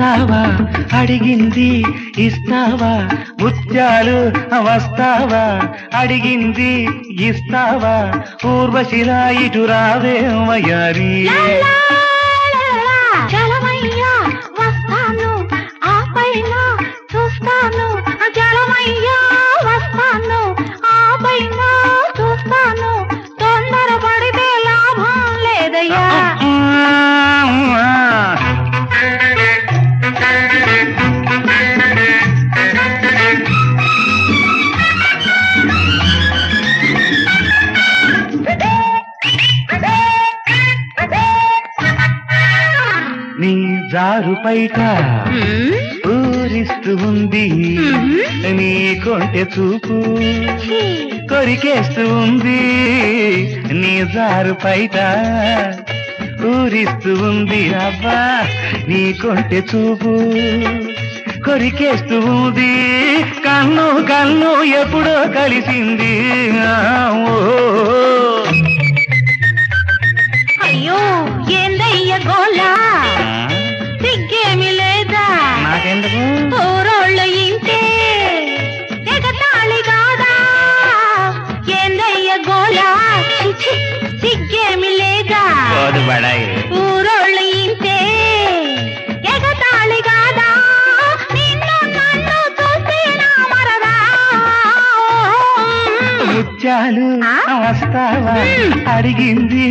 వస్తావా అడిగింది ఇస్తావా ముత్యాలు వస్తావా అడిగింది ఇస్తావా ఊర్వశిలా ఇటు రావే వయ్యారి జలమయ్యా వస్తాను ఆ పైన చూస్తాను జలమయ్యా వస్తాను ఆ పైన చూస్తాను తొందరపడితే లాభం లేదయ్యా నీ జారు పైట ఊరిస్తూ ఉంది నీ కొంటె చూపు కొరికేస్తూ ఉంది నీ జారు పైట ఊరిస్తూ ఉంది అబ్బా నీ కొంటె చూపు కొరికేస్తూ ఉంది కన్ను కన్ను ఎప్పుడో కలిసింది అయ్యో ఏందయ్య గోలా సిగ్గేమి లేదా నాకెందుకు ఊరోళ్ళు ఇంటే ఎగతాళి కాదా ఏందయ్య గోలా ఛీ, సిగ్గేమి లేదా పోదు బడాయి ఊరోళ్ళు ఇంటే ఎగతాళి కాదా నిన్ను నన్ను చూస్తే నా మరదా ముత్యాలు వస్తావా అడిగింది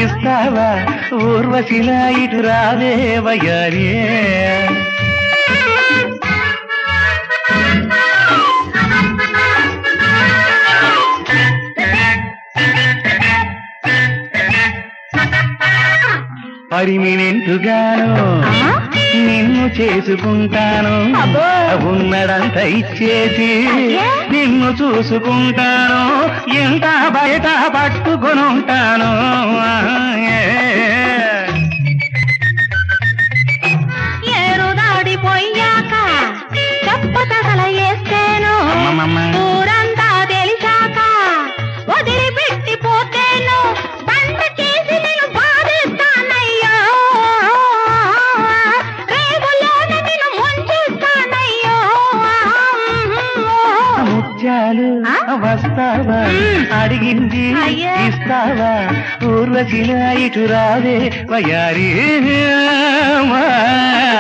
ఇస్తావా ఊర్వశిలా ఇటు రావే వయ్యారి పరిమినెంటుగాను నిన్ను చేసుకుంటాను ఉన్నదంతా ఇచ్చేసి నిన్ను చూసుకుంటాను ఎంత బయట పట్టుకొని ఉంటాను ఏరు దాడిపోయాక చెప్పతగల వేస్తేను ఊరంతా తెలిసాక వదిలిపెట్టి పోతేను బండ చేసి నేను బాధిస్తానయ్యో రేవులోన నేను ముంచేస్తానయ్యో ముత్యాలు వస్తావా అడిగింది ఇస్తావా ఊర్వశిలా ఇటు రావే వయ్యారి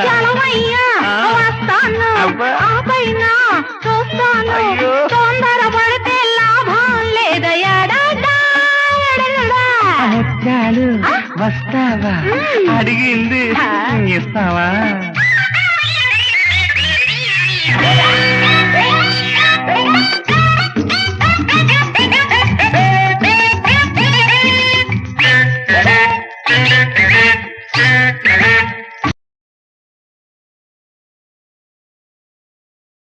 జలమయ్యా వస్తాను ఆ పైన చూస్తాను తొందరపడితే లాభం లేదయ్యా ముత్యాలు వస్తావా అడిగింది ఇస్తావా